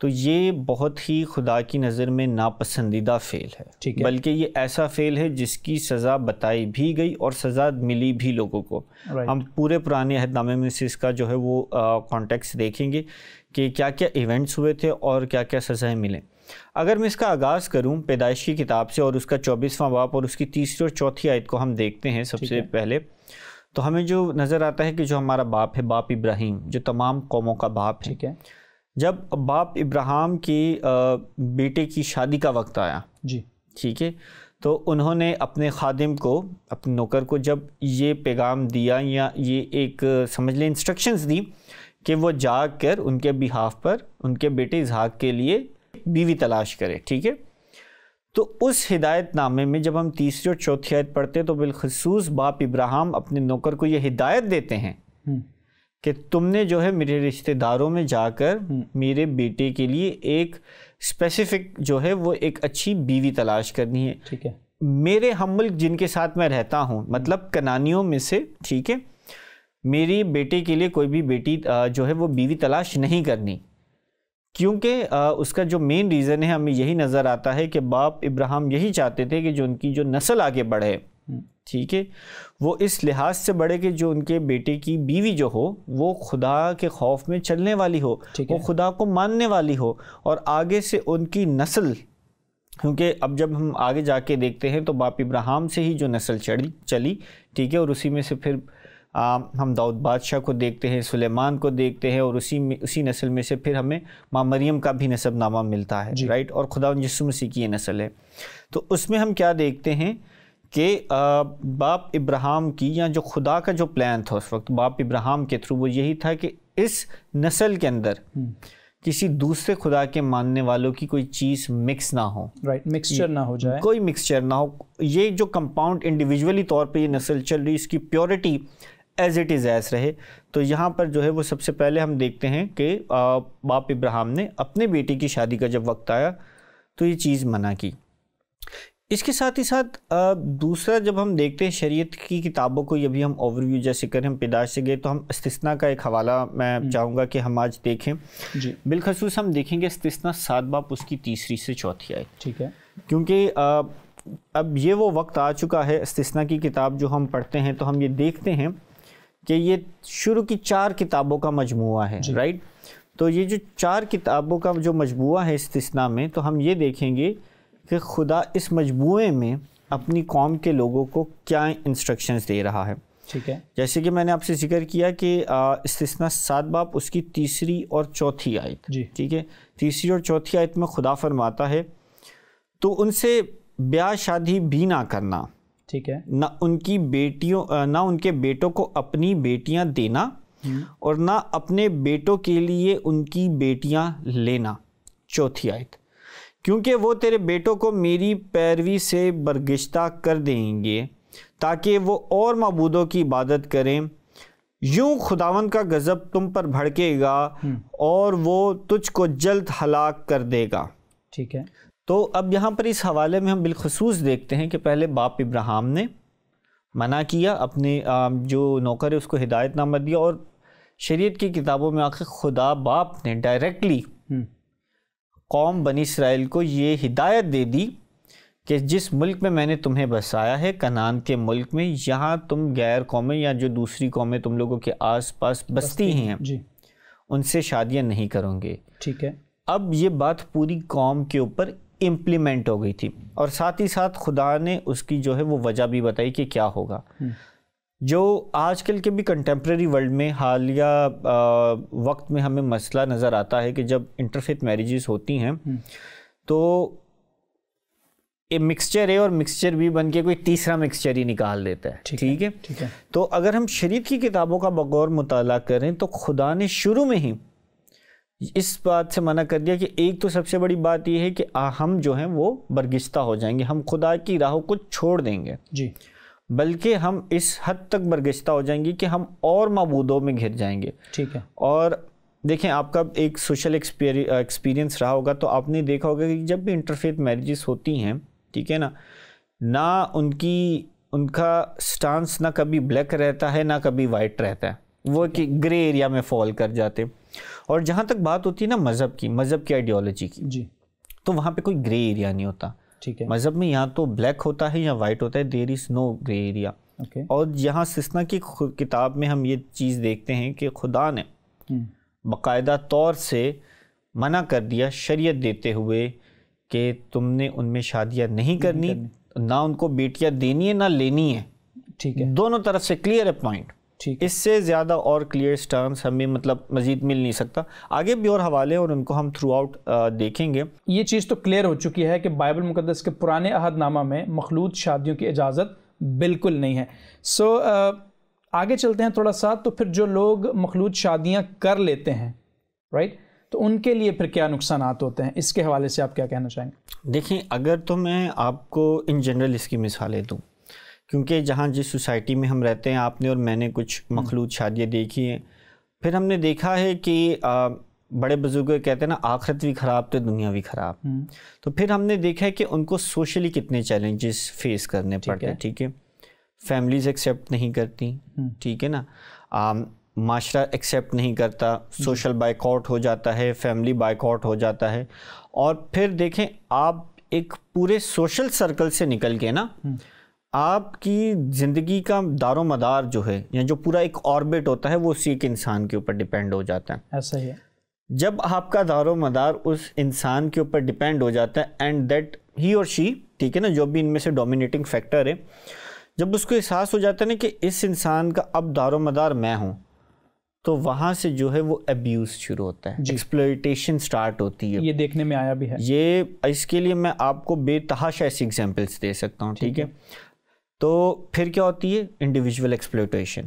تو یہ بہت ہی خدا کی نظر میں ناپسندیدہ فعل ہے، بلکہ یہ ایسا فعل ہے جس کی سزا بتائی بھی گئی اور سزا ملی بھی لوگوں کو۔ ہم پورے پرانے عہد نامے میں سے اس کا جو ہے وہ کانٹیکسٹ دیکھیں گے کہ کیا کیا ایونٹس ہوئے تھے اور کیا کیا سزائیں ملیں۔ اگر میں اس کا آغاز کروں پیدائش کی کتاب سے اور اس کا 24واں باب اور اس کی 3 اور 4 آیت کو ہم دیکھتے ہیں سب سے پہلے، تو ہمیں جو نظر آتا ہے کہ جو ہمارا باپ ہے، باپ ابراہیم، جو تمام قوموں کا باپ ہے، جب باپ ابراہیم کی بیٹے کی شادی کا وقت آیا، ٹھیک ہے، تو انہوں نے اپنے خادم کو، اپنے نوکر کو جب یہ پیغام دیا یا یہ ایک سمجھ لیں انسٹرکشنز دی کہ وہ جا کر ان کے بہاف پر ان کے بیٹے اسحاق کے لیے بیوی تلاش کرے، ٹھیک ہے، تو اس ہدایت نامے میں جب ہم 3 اور 4 آیت پڑھتے تو بالخصوص باپ ابراہیم اپنے نوکر کو یہ ہدایت دیتے ہیں کہ تم نے جو ہے میرے رشتہ داروں میں جا کر میرے بیٹے کے لیے ایک اسپیسیفک جو ہے وہ ایک اچھی بیوی تلاش کرنی ہے، ٹھیک ہے، میرے ہم ملک جن کے ساتھ میں رہتا ہوں، مطلب کنانیوں میں سے، ٹھیک ہے، میری بیٹے کے لیے کوئی بھی بیٹی جو ہے وہ بیوی تلاش نہیں کرنی، کیونکہ اس کا جو مین ریزن ہے ہمیں یہی نظر آتا ہے کہ باپ ابراہیم یہی چاہتے تھے کہ جو ان کی جو نسل آگے بڑھے، ٹھیک ہے، وہ اس لحاظ سے بڑھے کہ جو ان کے بیٹے کی بیوی جو ہو وہ خدا کے خوف میں چلنے والی ہو، وہ خدا کو ماننے والی ہو، اور آگے سے ان کی نسل، کیونکہ اب جب ہم آگے جا کے دیکھتے ہیں تو باپ ابراہیم سے ہی جو نسل چلی، ٹھیک ہے، اور اسی میں سے پھر ہم داؤد بادشاہ کو دیکھتے ہیں، سلیمان کو دیکھتے ہیں، اور اسی نسل میں سے پھر ہمیں ماں مریم کا بھی نسب نامہ ملتا ہے، رائٹ، اور خدا یسوع مسیح کی یہ نسل ہے۔ تو اس میں ہم کیا دیکھتے ہیں کہ باپ ابراہیم کی یا جو خدا کا جو پلان تھا اس وقت باپ ابراہیم کے تھرو وہ یہی تھا کہ اس نسل کے اندر کسی دوسرے خدا کے ماننے والوں کی کوئی چیز مکس نہ ہو، مکسچر نہ ہو جائے، کوئی مکسچر نہ ہو، یہ جو کمپاؤنڈ انڈیویجولی طور پہ یہ نسل چل رہی اس کی purity as it is as رہے۔ تو یہاں پر جو ہے وہ سب سے پہلے ہم دیکھتے ہیں کہ باپ ابراہیم نے اپنے بیٹے کی شادی کا جب وقت آیا تو یہ چیز منع کی۔ اس کے ساتھ ہی ساتھ دوسرا جب ہم دیکھتے ہیں شریعت کی کتابوں کو، یہ بھی ہم اوور ویو جیسے کریں، ہم پیدائش سے گئے تو ہم استثناء کا ایک حوالہ میں چاہوں گا کہ ہم آج دیکھیں، بالخصوص ہم دیکھیں گے استثناء 7 باب اس کی 3 سے 4 آیت، ٹھیک ہے، کیونکہ اب یہ وہ وقت آ چکا ہے، استثناء کی کتاب جو ہم پڑھتے ہیں تو ہم یہ دیکھتے ہیں کہ یہ شروع کی 4 کتابوں کا مجموعہ ہے، رائٹ، تو یہ جو 4 کتابوں کا جو مجموعہ ہے استثناء میں، تو ہم یہ دیکھیں گے کہ خدا اس مجموعے میں اپنی قوم کے لوگوں کو کیا انسٹرکشنز دے رہا ہے، ٹھیک ہے، جیسے کہ میں نے آپ سے ذکر کیا کہ استثناء 7 باب اس کی 3 اور 4 آیت، ٹھیک ہے، 3 اور 4 آیت میں خدا فرماتا ہے تو ان سے بیاہ شادی بھی نہ کرنا، ٹھیک ہے، نہ ان کی بیٹیوں نہ ان کے بیٹوں کو اپنی بیٹیاں دینا اور نہ اپنے بیٹوں کے لیے ان کی بیٹیاں لینا، 4 آیت، کیونکہ وہ تیرے بیٹوں کو میری پیروی سے برگشتہ کر دیں گے تاکہ وہ اور معبودوں کی عبادت کریں، یوں خداوند کا غضب تم پر بھڑکے گا اور وہ تجھ کو جلد ہلاک کر دے گا، ٹھیک ہے۔ تو اب یہاں پر اس حوالے میں ہم بالخصوص دیکھتے ہیں کہ پہلے باپ ابراہیم نے منع کیا، اپنے جو نوکر ہے اس کو ہدایت نامہ دیا، اور شریعت کی کتابوں میں آخر خدا باپ نے ڈائریکٹلی قوم بنی اسرائیل کو یہ ہدایت دے دی کہ جس ملک میں نے تمہیں بسایا ہے، کنعان کے ملک میں، یہاں تم غیر قومیں یا جو دوسری قومیں تم لوگوں کے آس پاس بستی ہیں ان سے شادیاں نہیں کرو گے، ٹھیک ہے۔ اب یہ بات پوری قوم کے اوپر امپلیمنٹ ہو گئی تھی، اور ساتھ ہی ساتھ خدا نے اس کی جو ہے وہ وجہ بھی بتائی کہ کیا ہوگا، جو آج کل کے بھی کنٹمپریری ورلڈ میں حالیہ وقت میں ہمیں مسئلہ نظر آتا ہے کہ جب انٹرفیتھ میریجز ہوتی ہیں تو مکسچر اے اور مکسچر بی بن کے کوئی تیسرا مکسچر ہی نکال دیتا ہے، ٹھیک ہے۔ تو اگر ہم شریعت کی کتابوں کا بغور مطالعہ کریں تو خدا نے شروع میں ہی اس بات سے منع کر دیا کہ ایک تو سب سے بڑی بات یہ ہے کہ ہم جو ہیں وہ برگشتہ ہو جائیں گے، ہم خدا کی راہوں کو چھوڑ دیں گے، بلکہ ہم اس حد تک برگشتہ ہو جائیں گے کہ ہم اور معبودوں میں گھر جائیں گے، ٹھیک ہے۔ اور دیکھیں آپ کا ایک سوشل ایکسپیرینس رہا ہوگا تو آپ نے دیکھا ہوگا کہ جب بھی انٹرفیتھ میریجز ہوتی ہیں، ٹھیک ہے نا، نہ ان کا سٹانس نہ کبھی بلیک رہتا ہے نہ کبھی وائٹ رہتا ہے، وہ کہ گرے ایریا میں فال کر جاتے ہیں۔ اور جہاں تک بات ہوتی ہے نا مذہب کی آئیڈیالوجی کی، جی، تو وہاں پہ کوئی گرے ایریا نہیں ہوتا. ٹھیک ہے. مذہب میں یا تو بلیک ہوتا ہے یا وائٹ ہوتا ہے، دیر از نو گرے ایریا. اور یہاں سسنا کی کتاب میں ہم یہ چیز دیکھتے ہیں کہ خدا نے باقاعدہ طور سے منع کر دیا شریعت دیتے ہوئے کہ تم نے ان میں شادیاں نہیں کرنی، نہ ان کو بیٹیاں دینی ہے نہ لینی ہے. ٹھیک ہے، دونوں طرف سے کلیئر ہے پوائنٹ. اس سے زیادہ اور کلیئر سٹرمز ہمیں مطلب مزید مل نہیں سکتا. آگے بھی اور حوالے اور ان کو ہم تھرو آؤٹ دیکھیں گے. یہ چیز تو کلیئر ہو چکی ہے کہ بائبل مقدس کے پرانے عہد نامہ میں مخلوط شادیوں کی اجازت بالکل نہیں ہے. سو آگے چلتے ہیں تھوڑا سا. تو پھر جو لوگ مخلوط شادیاں کر لیتے ہیں، رائٹ، تو ان کے لیے پھر کیا نقصانات ہوتے ہیں؟ اس کے حوالے سے آپ کیا کہنا چاہیں گے؟ دیکھیں، اگر تو میں آپ کو ان جنرل اس کی مثالیں دوں، کیونکہ جہاں جس سوسائٹی میں ہم رہتے ہیں، آپ نے اور میں نے کچھ مخلوط شادیاں دیکھی ہیں. پھر ہم نے دیکھا ہے کہ بڑے بزرگ کہتے ہیں نا، آخرت بھی خراب تو دنیا بھی خراب. تو پھر ہم نے دیکھا ہے کہ ان کو سوشلی کتنے چیلنجز فیس کرنے پڑتے ہیں. ٹھیک ہے، فیملیز ایکسیپٹ نہیں کرتی، ٹھیک ہے نا، معاشرہ ایکسیپٹ نہیں کرتا، سوشل بائک آؤٹ ہو جاتا ہے، فیملی بائک آؤٹ ہو جاتا ہے. اور پھر دیکھیں، آپ ایک پورے سوشل سرکل سے نکل کے نا، آپ کی زندگی کا دار و مدار جو ہے، یا جو پورا ایک آربٹ ہوتا ہے، وہ اسی ایک انسان کے اوپر ڈیپینڈ ہو جاتا ہے. ایسا ہی ہے. جب آپ کا دار و مدار اس انسان کے اوپر ڈیپینڈ ہو جاتا ہے، اینڈ دیٹ ہی اور شی، ٹھیک ہے نا، جو بھی ان میں سے ڈومینیٹنگ فیکٹر ہے، جب اس کو احساس ہو جاتا ہے نا کہ اس انسان کا اب دار و مدار میں ہوں، تو وہاں سے جو ہے وہ ابیوز شروع ہوتا ہے، ایکسپلوئٹیشن سٹارٹ ہوتی ہے. یہ دیکھنے میں آیا بھی ہے. یہ اس کے لیے میں آپ کو بے تحاشا ایسی ایگزامپلس دے سکتا ہوں. ٹھیک ہے. تو پھر کیا ہوتی ہے؟ Individual exploitation.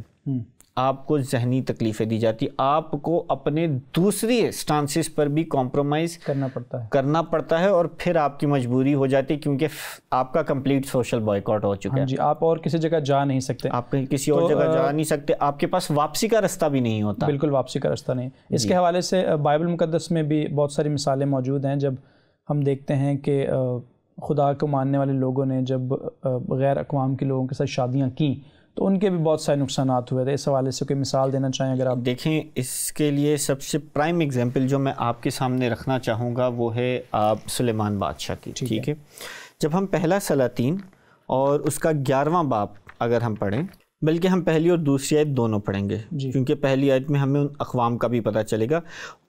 آپ کو ذہنی تکلیفیں دی جاتی، آپ کو اپنے دوسری سٹانسز پر بھی کمپرومائز کرنا پڑتا ہے، اور پھر آپ کی مجبوری ہو جاتی ہے کیونکہ آپ کا کمپلیٹ سوشل بائیکاٹ ہو چکا ہے. جی، آپ اور کسی جگہ جا نہیں سکتے، آپ کسی اور جگہ جا نہیں سکتے، آپ کے پاس واپسی کا رستہ بھی نہیں ہوتا. بالکل واپسی کا رستہ نہیں. اس کے حوالے سے بائبل مقدس میں بھی بہت ساری مثالیں موجود ہیں. جب ہم دیکھتے ہیں کہ خدا کو ماننے والے لوگوں نے جب غیر اقوام کے لوگوں کے ساتھ شادیاں کیں تو ان کے بھی بہت سارے نقصانات ہوئے تھے. اس حوالے سے کوئی مثال دینا چاہیں اگر آپ؟ دیکھیں، اس کے لیے سب سے پرائم ایگزامپل جو میں آپ کے سامنے رکھنا چاہوں گا وہ ہے سلیمان بادشاہ کی. ٹھیک ہے. جب ہم پہلا سلاطین اور اس کا 11واں باب اگر ہم پڑھیں، بلکہ ہم پہلی اور دوسری آیت دونوں پڑھیں گے، کیونکہ پہلی آیت میں ہمیں ان اقوام کا بھی پتہ چلے گا.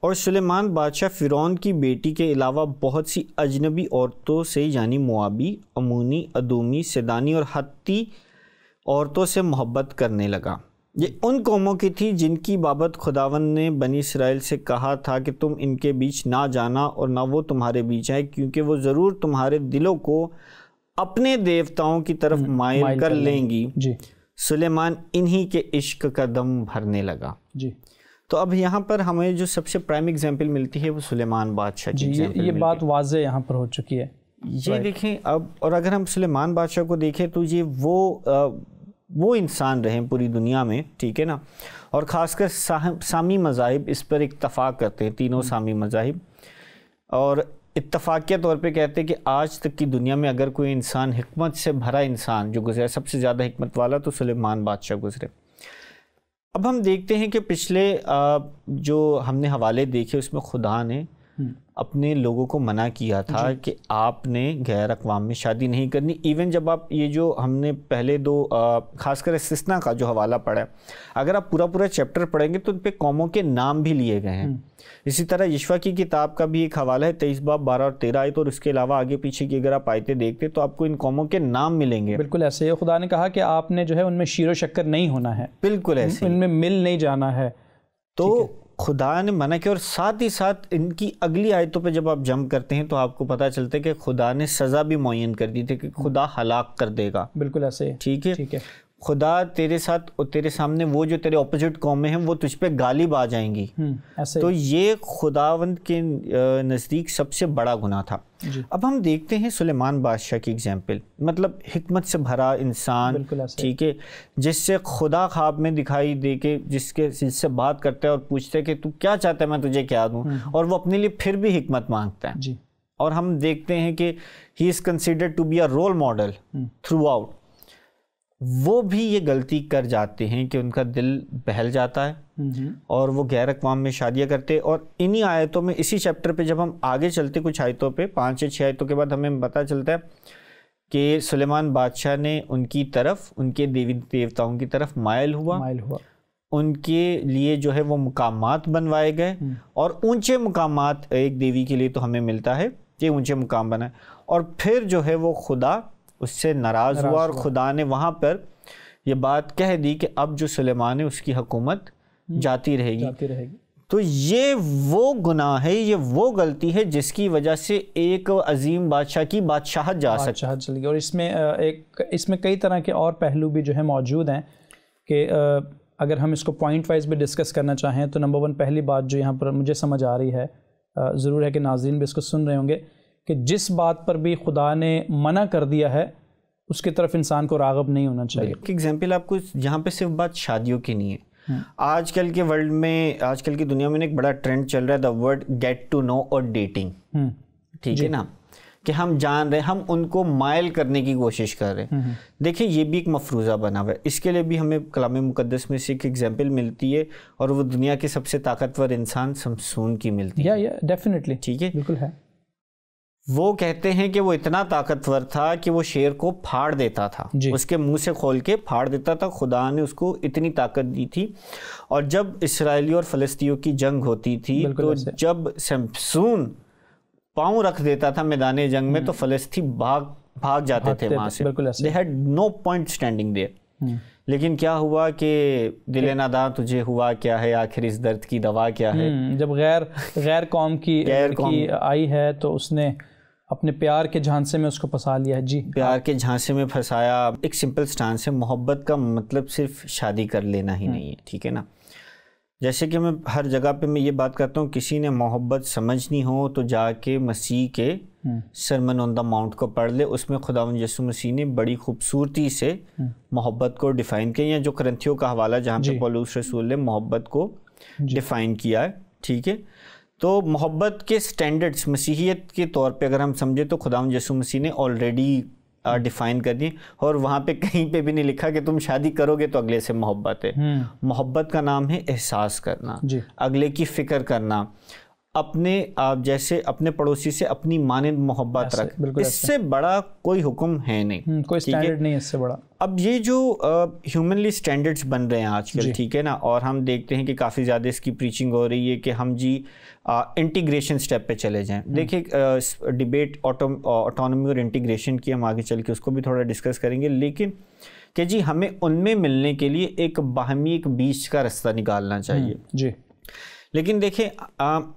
اور سلیمان بادشاہ فرعون کی بیٹی کے علاوہ بہت سی اجنبی عورتوں سے، یعنی موابی، امونی، ادومی، سیدانی اور ہتی عورتوں سے محبت کرنے لگا. یہ ان قوموں کی تھی جن کی بابت خداوند نے بنی اسرائیل سے کہا تھا کہ تم ان کے بیچ نہ جانا اور نہ وہ تمہارے بیچ آئے، کیونکہ وہ ضرور تمہارے دلوں کو اپنے دیوتاؤں کی طرف مائل کر لیں گی. سلیمان انہی کے عشق کا دم بھرنے لگا. تو اب یہاں پر ہمیں جو سب سے پرائم ایگزامپل ملتی ہے وہ سلیمان بادشاہ کی یہ بات واضح یہاں پر ہو چکی ہے. یہ دیکھیں اب، اور اگر ہم سلیمان بادشاہ کو دیکھیں تو یہ وہ انسان رہے پوری دنیا میں، ٹھیک ہے نا، اور خاص کر سامی مذاہب اس پر اتفاق کرتے ہیں، تینوں سامی مذاہب، اور اتفاقیہ طور پہ کہتے ہیں کہ آج تک کی دنیا میں اگر کوئی انسان حکمت سے بھرا انسان جو گزرا، سب سے زیادہ حکمت والا، تو سلیمان بادشاہ گزرے. اب ہم دیکھتے ہیں کہ پچھلے جو ہم نے حوالے دیکھے اس میں خدا نے اپنے لوگوں کو منع کیا تھا کہ آپ نے غیر اقوام میں شادی نہیں کرنی. ایون جب آپ یہ جو ہم نے پہلے دو خاص کر استثناء کا جو حوالہ پڑھا ہے، اگر آپ پورا چیپٹر پڑھیں گے تو ان پہ قوموں کے نام بھی لیے گئے ہیں. اسی طرح یشوع کی کتاب کا بھی ایک حوالہ ہے، 23 باب 12 اور 13 آیت، اور اس کے علاوہ آگے پیچھے کی اگر آپ آیتیں دیکھتے تو آپ کو ان قوموں کے نام ملیں گے. بالکل ایسے ہی خدا نے کہا کہ آپ نے جو ہے ان میں شیر و شکر نہیں ہونا ہے، بالکل ایسے ان میں مل نہیں جانا ہے. تو خدا نے منع کیا، اور ساتھ ہی ساتھ ان کی اگلی آیتوں پہ جب آپ جمپ کرتے ہیں تو آپ کو پتہ چلتا ہے کہ خدا نے سزا بھی معین کر دی تھی کہ خدا ہلاک کر دے گا. بالکل ایسے ہی. ٹھیک ہے. خدا تیرے ساتھ اور تیرے سامنے وہ جو تیرے اپوزٹ قومیں ہیں وہ تجھ پہ غالب آ جائیں گی. تو یہ خداوند کے نزدیک سب سے بڑا گناہ تھا. اب ہم دیکھتے ہیں سلیمان بادشاہ کی اگزامپل، مطلب حکمت سے بھرا انسان، ٹھیک ہے، جس سے خدا خواب میں دکھائی دے کے جس سے بات کرتا ہے اور پوچھتا ہے کہ تو کیا چاہتا ہے میں تجھے کیا دوں، اور وہ اپنے لیے پھر بھی حکمت مانگتا ہے. اور ہم دیکھتے ہیں کہ he is considered to be a role model throughout. وہ بھی یہ غلطی کر جاتے ہیں کہ ان کا دل بہل جاتا ہے اور وہ غیر اقوام میں شادیاں کرتے. اور انہی آیتوں میں اسی چیپٹر پہ جب ہم آگے چلتے کچھ آیتوں پہ 5 یا 6 آیتوں کے بعد ہمیں پتہ چلتا ہے کہ سلیمان بادشاہ نے ان کی طرف, ان کے دیوی دیوتاؤں کی طرف مائل ہوا, ان کے لیے جو ہے وہ مقامات بنوائے گئے, اور اونچے مقامات ایک دیوی کے لیے تو ہمیں ملتا ہے کہ اونچے مقام بنائے, اور پھر جو ہے وہ خدا اس سے ناراض ہوا اور خدا نے وہاں پر یہ بات کہہ دی کہ اب جو سلیمان ہے اس کی حکومت جاتی رہے گی. تو یہ وہ گناہ ہے, یہ وہ غلطی ہے جس کی وجہ سے ایک عظیم بادشاہ کی بادشاہت جا سکتی چلی گئی. اور اس میں کئی طرح کے اور پہلو بھی جو ہے موجود ہیں کہ اگر ہم اس کو پوائنٹ وائز بھی ڈسکس کرنا چاہیں تو نمبر 1 پہلی بات جو یہاں پر مجھے سمجھ آ رہی ہے, ضرور ہے کہ ناظرین بھی اس کو سن رہے ہوں گے, کہ جس بات پر بھی خدا نے منع کر دیا ہے اس کی طرف انسان کو راغب نہیں ہونا چاہیے. ایک ایگزامپل آپ کو, جہاں پہ صرف بات شادیوں کی نہیں ہے, آج کل کے ورلڈ میں, آج کل کی دنیا میں ایک بڑا ٹرینڈ چل رہا ہے, the word get to know اور ڈیٹنگ. ٹھیک ہے نا, کہ ہم جان رہے ہیں, ہم ان کو مائل کرنے کی کوشش کر رہے ہیں. دیکھیں یہ بھی ایک مفروضہ بنا ہوا ہے. اس کے لیے بھی ہمیں کلام مقدس میں سے ایک ایگزامپل ملتی ہے, اور وہ دنیا کے سب سے طاقتور انسان سمسون کی ملتی ہے. ڈیفینیٹلی, ٹھیک ہے, بالکل ہے. وہ کہتے ہیں کہ وہ اتنا طاقتور تھا کہ وہ شیر کو پھاڑ دیتا تھا, اس کے منہ سے کھول کے پھاڑ دیتا تھا. خدا نے اس کو اتنی طاقت دی تھی. اور جب اسرائیلی اور فلسطینیوں کی جنگ ہوتی تھی تو جب سمسون پاؤں رکھ دیتا تھا میدان جنگ میں تو فلسطینی بھاگ جاتے تھے وہاں سے. they had no point standing there. لیکن کیا ہوا کہ دل ناداں تجھے ہوا کیا ہے, آخر اس درد کی دوا کیا ہے. جب غیر قوم کی آئی ہے تو اس نے اپنے پیار کے جھانسے میں اس کو پھنسا لیا ہے. جی, پیار کے جھانسے میں پھنسایا. ایک سمپل سٹانس ہے, محبت کا مطلب صرف شادی کر لینا ہی نہیں ہے. ٹھیک ہے نا, جیسے کہ میں ہر جگہ پہ میں یہ بات کرتا ہوں, کسی نے محبت سمجھنی ہو تو جا کے مسیح کے سرمن آن دا ماؤنٹ کو پڑھ لے. اس میں خداوند یسوع مسیح نے بڑی خوبصورتی سے محبت کو ڈیفائن کیا, یا جو کرنتھیوں کا حوالہ جہاں پہ پولس رسول نے محبت کو ڈیفائن کیا ہے. ٹھیک ہے, تو محبت کے سٹینڈرڈز مسیحیت کے طور پہ اگر ہم سمجھے تو خداوند یسوع مسیح نے آلریڈی ڈیفائن کر دی, اور وہاں پہ کہیں پہ بھی نہیں لکھا کہ تم شادی کرو گے تو اگلے سے محبت ہے. محبت کا نام ہے احساس کرنا, اگلے کی فکر کرنا, اپنے جیسے اپنے پڑوسی سے اپنی مانند محبت رکھ. اس سے بڑا کوئی حکم ہے نہیں, کوئی سٹینڈرڈ نہیں اس سے بڑا. اب یہ جو ہیومنلی سٹینڈرڈز بن رہے ہیں آج کل, ٹھیک ہے نا, اور ہم دیکھتے ہیں کہ کافی زیادہ اس کی پریچنگ ہو رہی ہے کہ ہم جی انٹیگریشن سٹیپ پہ چلے جائیں. دیکھیں ڈیبیٹ آٹونومی اور انٹیگریشن کی ہم آگے چل کے اس کو بھی تھوڑا ڈسکس کریں گے, لیکن کہ جی ہمیں ان میں ملنے کے لیے ایک باہمی ایک بیچ کا رستہ نکالنا چاہیے. جی, لیکن دیکھیں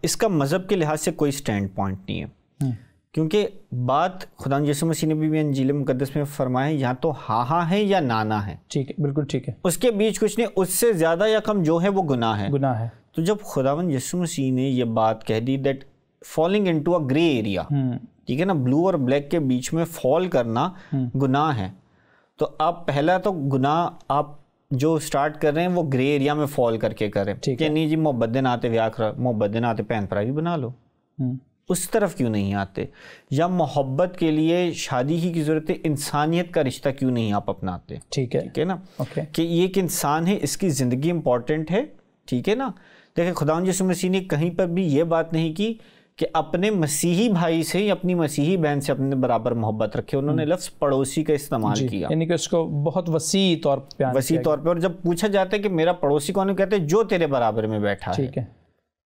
اس کا مذہب کے لحاظ سے کوئی سٹینڈ پوائنٹ نہیں ہے, کیونکہ بات خدا یسوع مسیح نے بھی انجیل مقدس میں فرمایا ہے, یا تو ہاں ہے یا نانا ہے. ٹھیک ہے, بالکل ٹھیک ہے, اس کے بیچ کچھ نہیں. اس سے زیادہ یا کم جو ہے وہ گناہ ہے. تو جب خداوند یسوع مسیح نے یہ بات کہہ دی that falling into a grey area, ٹھیک ہے نا, بلو اور بلیک کے بیچ میں فال کرنا گناہ ہے, تو آپ پہلا تو گناہ آپ جو سٹارٹ کر رہے ہیں وہ گرے ایریا میں فال کر کے کریں کہ نہیں جی محبت دے ناتے محبت دے ناتے بہن بھائی بھی بنا لو. اس طرف کیوں نہیں آتے؟ یا محبت کے لیے شادی ہی کی ضرورت ہے, انسانیت کا رشتہ کیوں نہیں آپ اپناتے؟ ٹھیک ہے نا, کہ یہ ایک انسان ہے, اس کی زندگی امپورٹنٹ ہے. ٹھیک ہے نا, دیکھیں خداوند یسوع مسیح نے کہیں پر بھی یہ بات نہیں کی کہ اپنے مسیحی بھائی سے یا اپنی مسیحی بہن سے اپنے برابر محبت رکھے. انہوں نے لفظ پڑوسی کا استعمال کیا, یعنی کہ اس کو بہت وسیع طور پہ. اور جب پوچھا جاتا ہے کہ میرا پڑوسی کون ہے, کہتے ہیں جو تیرے برابر میں بیٹھا ہے.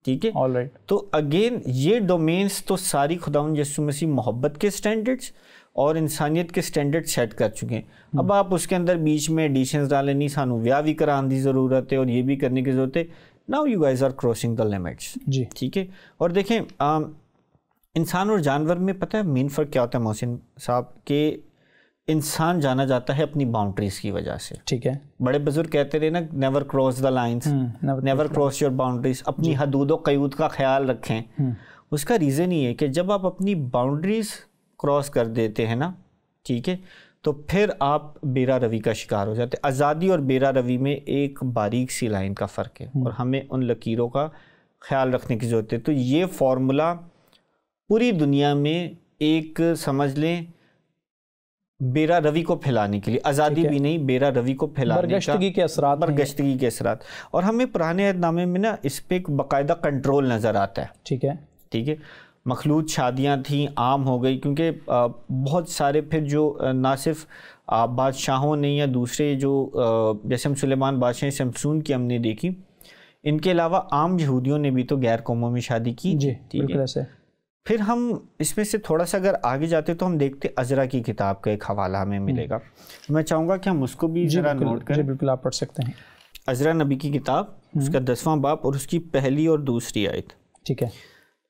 ٹھیک ہے, تو اگین یہ ڈومینز تو ساری خداوند یسوع مسیح محبت کے سٹینڈرڈز اور انسانیت کے سٹینڈرڈ سیٹ کر چکے ہیں. اب آپ اس کے اندر بیچ میں ایڈیشنز ڈالیں, نہیں سانو ویاہ بھی کران دی ضرورت ہے اور یہ بھی کرنے کی ضرورت ہے. Now you guys are crossing the limits. جی ٹھیک ہے. اور دیکھیں انسان اور جانور میں پتہ ہے مین فرق کیا ہوتا ہے محسن صاحب, کہ انسان جانا جاتا ہے اپنی باؤنڈریز کی وجہ سے. ٹھیک ہے, بڑے بزرگ کہتے رہے نا, never cross the lines, never cross your boundaries. اپنی حدود و قیود کا خیال رکھیں. اس کا ریزن یہ ہے کہ جب آپ اپنی باؤنڈریز کراس کر دیتے ہیں نا, ٹھیک ہے, تو پھر آپ بیرا روی کا شکار ہو جاتے. آزادی اور بیرا روی میں ایک باریک سی لائن کا فرق ہے, اور ہمیں ان لکیروں کا خیال رکھنے کی ضرورت ہے. تو یہ فارمولا پوری دنیا میں ایک سمجھ لیں بیرا روی کو پھیلانے کے لیے، آزادی بھی نہیں، بیرا روی کو پھیلانے کا، برگشتگی کے اثرات، برگشتگی کے اثرات. اور ہمیں پرانے عہد نامے میں نا اس پہ ایک باقاعدہ کنٹرول نظر آتا ہے. ٹھیک ہے. مخلوط شادیاں تھیں، عام ہو گئی، کیونکہ بہت سارے پھر جو نہ صرف بادشاہوں نے یا دوسرے جو جیسے ہم سلیمان بادشاہ سمسون کی ہم نے دیکھی، ان کے علاوہ عام یہودیوں نے بھی تو غیر قوموں میں شادی کی. جی بالکل ایسے. پھر ہم اس میں سے تھوڑا سا اگر آگے جاتے تو ہم دیکھتے عزرا کی کتاب کا ایک حوالہ ہمیں ملے گا. میں چاہوں گا کہ ہم اس کو بھی ذرا نوٹ کریں. جی بالکل آپ پڑھ سکتے ہیں. عزرا نبی کی کتاب، اس کا 10واں باب اور اس کی پہلی اور دوسری آیت. ٹھیک ہے.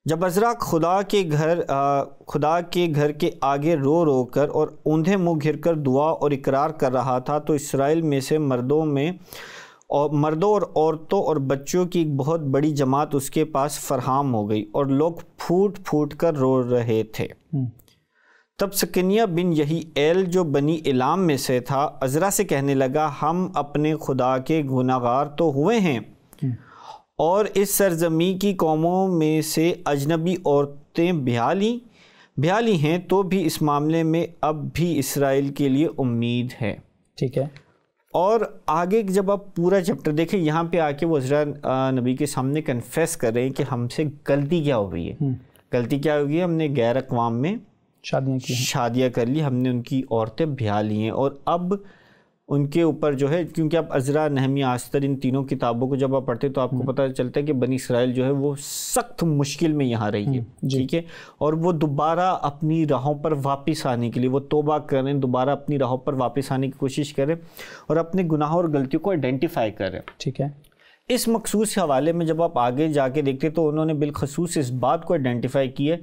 جب عزرا خدا کے گھر کے آگے رو رو کر اور اوندھے منہ گھر کر دعا اور اقرار کر رہا تھا تو اسرائیل میں سے مردوں اور عورتوں اور بچوں کی ایک بہت بڑی جماعت اس کے پاس فراہم ہو گئی اور لوگ پھوٹ پھوٹ کر رو رہے تھے. تب سکنیہ بن یہی ایل جو بنی الام میں سے تھا عزرا سے کہنے لگا، ہم اپنے خدا کے گناہگار تو ہوئے ہیں اور اس سرزمین کی قوموں میں سے اجنبی عورتیں بیالی ہیں، تو بھی اس معاملے میں اب بھی اسرائیل کے لیے امید ہے. ٹھیک ہے. اور آگے جب آپ پورا چیپٹر دیکھیں، یہاں پہ آ کے وہ عزرا نبی کے سامنے کنفیس کر رہے ہیں کہ ہم سے غلطی کیا ہو گئی ہے. غلطی کیا ہو گئی ہے؟ ہم نے غیر اقوام میں شادیاں کر لی، ہم نے ان کی عورتیں بھیا لی ہیں، اور اب ان کے اوپر جو ہے، کیونکہ اب عزرا، نہمیہ، آستر، ان تینوں کتابوں کو جب آپ پڑھتے تو آپ کو پتہ چلتا ہے کہ بنی اسرائیل جو ہے وہ سخت مشکل میں یہاں رہی ہے. ٹھیک ہے. اور وہ دوبارہ اپنی راہوں پر واپس آنے کے لیے وہ توبہ کریں، دوبارہ اپنی راہوں پر واپس آنے کی کوشش کریں اور اپنے گناہوں اور غلطیوں کو آئیڈینٹیفائی کریں. ٹھیک ہے. اس مخصوص حوالے میں جب آپ آگے جا کے دیکھتے تو انہوں نے بالخصوص اس بات کو آئیڈینٹیفائی کی ہے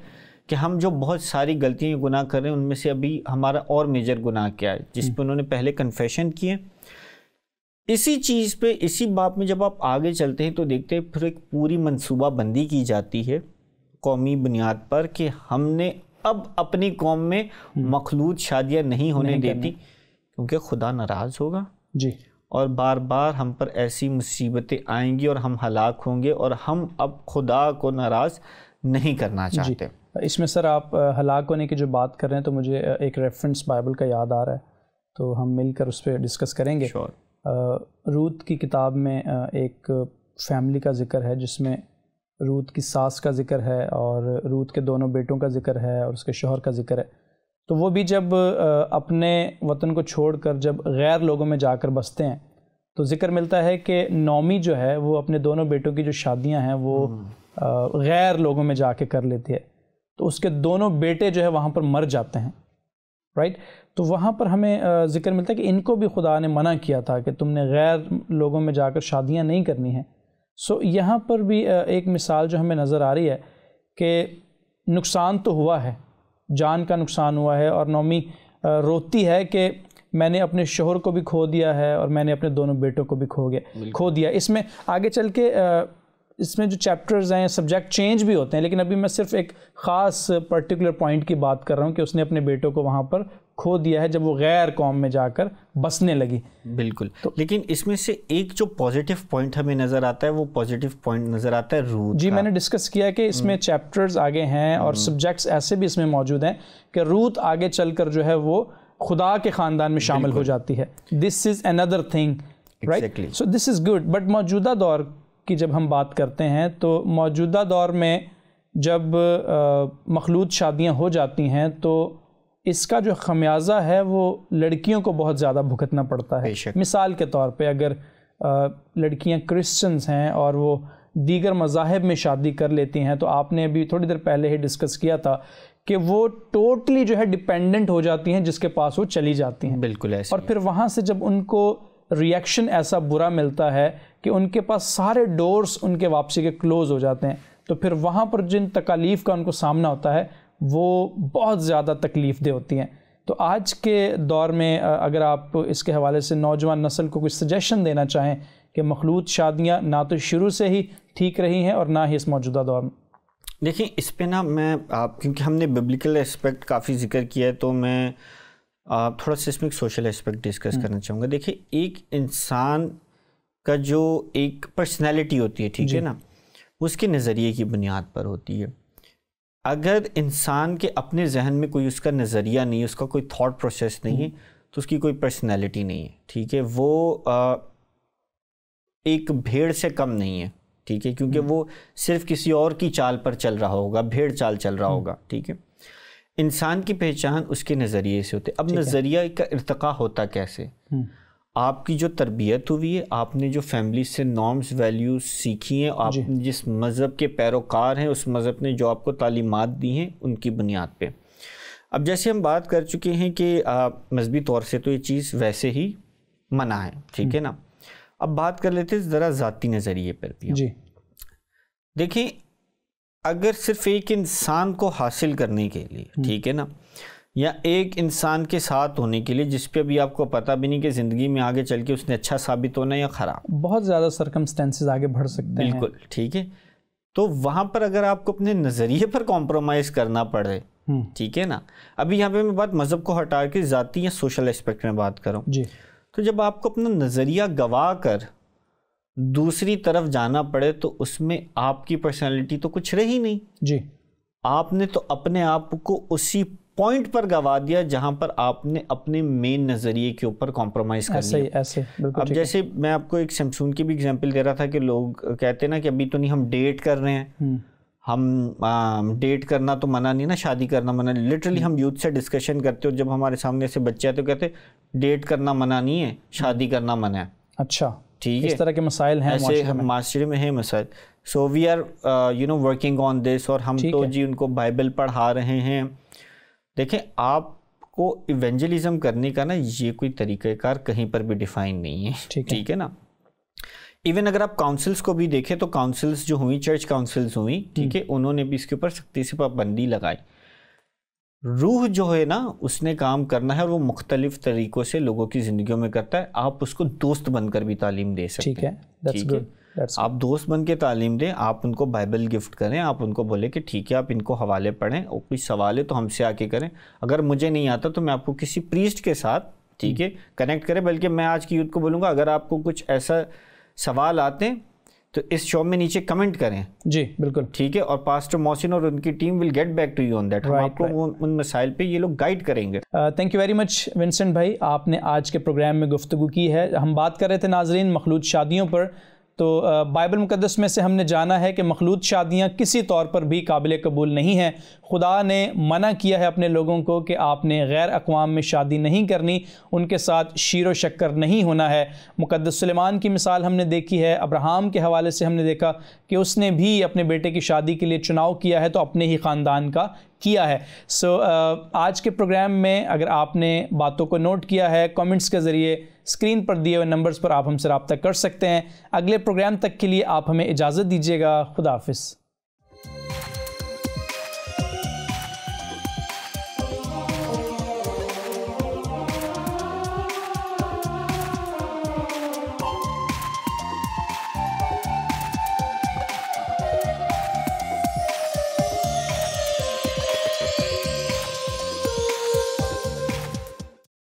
کہ ہم جو بہت ساری غلطیاں گناہ کر رہے ہیں، ان میں سے ابھی ہمارا اور میجر گناہ کیا ہے، جس پہ انہوں نے پہلے کنفیشن کیے. اسی چیز پہ، اسی باب میں جب آپ آگے چلتے ہیں تو دیکھتے ہیں پھر ایک پوری منصوبہ بندی کی جاتی ہے قومی بنیاد پر کہ ہم نے اب اپنی قوم میں مخلوط شادیاں نہیں ہونے دیتی، کیونکہ خدا ناراض ہوگا. جی. اور بار بار ہم پر ایسی مصیبتیں آئیں گی اور ہم ہلاک ہوں گے، اور ہم اب خدا کو ناراض نہیں کرنا چاہتے. اس میں سر آپ ہلاک ہونے کی جو بات کر رہے ہیں تو مجھے ایک ریفرنس بائبل کا یاد آ رہا ہے، تو ہم مل کر اس پہ ڈسکس کریں گے. روت کی کتاب میں ایک فیملی کا ذکر ہے جس میں روت کی ساس کا ذکر ہے اور روت کے دونوں بیٹوں کا ذکر ہے اور اس کے شوہر کا ذکر ہے. تو وہ بھی جب اپنے وطن کو چھوڑ کر جب غیر لوگوں میں جا کر بستے ہیں تو ذکر ملتا ہے کہ نومی جو ہے وہ اپنے دونوں بیٹوں کی جو شادیاں ہیں وہ غیر لوگوں میں جا کے کر لیتی ہے، تو اس کے دونوں بیٹے جو ہے وہاں پر مر جاتے ہیں. رائٹ. تو وہاں پر ہمیں ذکر ملتا ہے کہ ان کو بھی خدا نے منع کیا تھا کہ تم نے غیر لوگوں میں جا کر شادیاں نہیں کرنی ہیں. سو یہاں پر بھی ایک مثال جو ہمیں نظر آ رہی ہے کہ نقصان تو ہوا ہے، جان کا نقصان ہوا ہے، اور نومی روتی ہے کہ میں نے اپنے شوہر کو بھی کھو دیا ہے اور میں نے اپنے دونوں بیٹوں کو بھی کھو دیا. اس میں آگے چل کے اس میں جو چیپٹرز ہیں سبجیکٹ چینج بھی ہوتے ہیں، لیکن ابھی میں صرف ایک خاص پرٹیکولر پوائنٹ کی بات کر رہا ہوں کہ اس نے اپنے بیٹوں کو وہاں پر کھو دیا ہے جب وہ غیر قوم میں جا کر بسنے لگی. بالکل. لیکن اس میں سے ایک جو پازیٹیو پوائنٹ ہمیں نظر آتا ہے وہ پازیٹیو پوائنٹ نظر آتا ہے روت. جی میں نے ڈسکس کیا کہ اس میں چیپٹرز آگے ہیں اور سبجیکٹس ایسے بھی اس میں موجود ہیں کہ روت آگے چل کر جو ہے وہ خدا کے خاندان میں شامل ہو جاتی ہے. This is another thing, right. So this is good. But موجودہ دور کی جب ہم بات کرتے ہیں تو موجودہ دور میں جب مخلوط شادیاں ہو جاتی ہیں تو اس کا جو خمیازہ ہے وہ لڑکیوں کو بہت زیادہ بھگتنا پڑتا ہے. مثال کے طور پہ اگر لڑکیاں کرسچنز ہیں اور وہ دیگر مذاہب میں شادی کر لیتی ہیں تو آپ نے ابھی تھوڑی دیر پہلے ہی ڈسکس کیا تھا کہ وہ ٹوٹلی جو ہے ڈپینڈنٹ ہو جاتی ہیں جس کے پاس وہ چلی جاتی ہیں. بالکل ایسے. اور پھر وہاں سے جب ان کو ریئیکشن ایسا برا ملتا ہے کہ ان کے پاس سارے ڈورز ان کے واپسی کے کلوز ہو جاتے ہیں، تو پھر وہاں پر جن تکالیف کا ان کو سامنا ہوتا ہے وہ بہت زیادہ تکلیف دہ ہوتی ہیں. تو آج کے دور میں اگر آپ اس کے حوالے سے نوجوان نسل کو کچھ سجیشن دینا چاہیں کہ مخلوط شادیاں نہ تو شروع سے ہی ٹھیک رہی ہیں اور نہ ہی اس موجودہ دور میں. دیکھیں اس پہ نا میں کیونکہ ہم نے ببلیکل اسپیکٹ کافی ذکر کیا ہے تو میں تھوڑا سا اس میں ایک سوشل اسپیکٹ ڈسکس کرنا چاہوں گا. دیکھیں ایک انسان کا جو ایک پرسنالٹی ہوتی ہے، ٹھیک ہے نا، اس کے نظریے کی بنیاد پر ہوتی ہے. اگر انسان کے اپنے ذہن میں کوئی اس کا نظریہ نہیں ہے, اس کا کوئی تھاٹ پروسیس نہیں ہے, تو اس کی کوئی پرسنالٹی نہیں ہے, ٹھیک ہے. وہ ایک بھیڑ سے کم نہیں ہے, ٹھیک ہے, کیونکہ وہ صرف کسی اور کی چال پر چل رہا ہوگا, بھیڑ چال چل رہا ہوگا, ٹھیک ہے. انسان کی پہچان اس کے نظریے سے ہوتے. اب نظریہ کا ارتقاء ہوتا کیسے؟ آپ کی جو تربیت ہوئی ہے, آپ نے جو فیملی سے نارمز ویلیوز سیکھی ہیں, آپ جس مذہب کے پیروکار ہیں, اس مذہب نے جو آپ کو تعلیمات دی ہیں, ان کی بنیاد پہ. اب جیسے ہم بات کر چکے ہیں کہ مذہبی طور سے تو یہ چیز ویسے ہی منع ہے, ٹھیک ہے نا. اب بات کر لیتے ہیں ذرا ذاتی نظریے پر بھی. جی دیکھیں, اگر صرف ایک انسان کو حاصل کرنے کے لیے, ٹھیک ہے نا, یا ایک انسان کے ساتھ ہونے کے لیے جس پہ ابھی آپ کو پتہ بھی نہیں کہ زندگی میں آگے چل کے اس نے اچھا ثابت ہونا یا خراب, بہت زیادہ سرکمسٹینسز آگے بڑھ سکتے ہیں, بالکل ٹھیک ہے. تو وہاں پر اگر آپ کو اپنے نظریے پر کمپرومائز کرنا پڑے, ٹھیک ہے نا, ابھی یہاں پہ میں بات مذہب کو ہٹا کے ذاتی یا سوشل اسپیکٹ میں بات کروں, جی, تو جب آپ کو اپنا نظریہ گوا کر دوسری طرف جانا پڑے تو اس میں آپ کی پرسنالٹی تو کچھ رہی نہیں. جی, آپ نے تو اپنے آپ کو اسی پوائنٹ پر گوا دیا جہاں پر آپ نے اپنے مین نظریے کے اوپر کمپرومائز کر لیا. اب جیسے میں آپ کو ایک سیمسونگ کی بھی اگزامپل دے رہا تھا کہ لوگ کہتے ہیں نا کہ ابھی تو نہیں, ہم ڈیٹ کر رہے ہیں, ہم ڈیٹ کرنا تو منع نہیں نا, شادی کرنا منع نہیں. لٹرلی ہم یوتھ سے ڈسکشن کرتے ہو, جب ہمارے سامنے سے بچے آتے کہتے ڈیٹ کرنا منع نہیں ہے, شادی کرنا منع ہے. اچھا, ٹھیک ہے, اس طرح کے مسائل ہیں ایسے معاشرے میں ہیں مسائل. سو وی آر ورکنگ آن دس, اور ہم تو جی ان کو بائبل پڑھا رہے ہیں. دیکھیں, آپ کو ایونجلزم کرنے کا نا یہ کوئی طریقہ کار کہیں پر بھی ڈیفائن نہیں ہے, ٹھیک ہے نا. ایون اگر آپ کاؤنسلز کو بھی دیکھیں تو کاؤنسلز جو ہوئی, چرچ کاؤنسلز ہوئی, ٹھیک ہے, انہوں نے بھی اس کے اوپر سختی سے پابندی لگائی. روح جو ہے نا اس نے کام کرنا ہے, اور وہ مختلف طریقوں سے لوگوں کی زندگیوں میں کرتا ہے. آپ اس کو دوست بن کر بھی تعلیم دے سکتے ہیں, ٹھیک ہے. آپ دوست بن کے تعلیم دیں, آپ ان کو بائبل گفٹ کریں, آپ ان کو بولیں کہ ٹھیک ہے آپ ان کو حوالے پڑھیں, اور کوئی سوال ہے تو ہم سے آ کے کریں. اگر مجھے نہیں آتا تو میں آپ کو کسی پریسٹ کے ساتھ, ٹھیک ہے, کنیکٹ کریں. بلکہ میں آج کی یوتھ کو بولوں گا, اگر آپ کو کچھ ایسا سوال آتے ہیں تو اس شو میں نیچے کمنٹ کریں. جی بالکل, ٹھیک ہے, اور پاسٹر محسن اور ان کی team will get back to you on that. ہم آپ کو ان مسائل پہ یہ لوگ گائیڈ کریں گے. Thank you very much Vincent بھائی, آپ نے آج کے پروگرام میں گفتگو کی ہے. ہم بات کر رہے تھے ناظرین مخلوط شادیوں پر. تو بائبل مقدس میں سے ہم نے جانا ہے کہ مخلوط شادیاں کسی طور پر بھی قابل قبول نہیں ہیں. خدا نے منع کیا ہے اپنے لوگوں کو کہ آپ نے غیر اقوام میں شادی نہیں کرنی, ان کے ساتھ شیر و شکر نہیں ہونا ہے. مقدس سلیمان کی مثال ہم نے دیکھی ہے, ابراہیم کے حوالے سے ہم نے دیکھا کہ اس نے بھی اپنے بیٹے کی شادی کے لیے چناؤ کیا ہے تو اپنے ہی خاندان کا کیا ہے. آج کے پروگرام میں اگر آپ نے باتوں کو نوٹ کیا ہے, کامنٹس کے ذریعے اسکرین پر دیے ہوئے نمبرز پر آپ ہم سے رابطہ کر سکتے ہیں. اگلے پروگرام تک کے لیے آپ ہمیں اجازت دیجیے گا. خدا حافظ.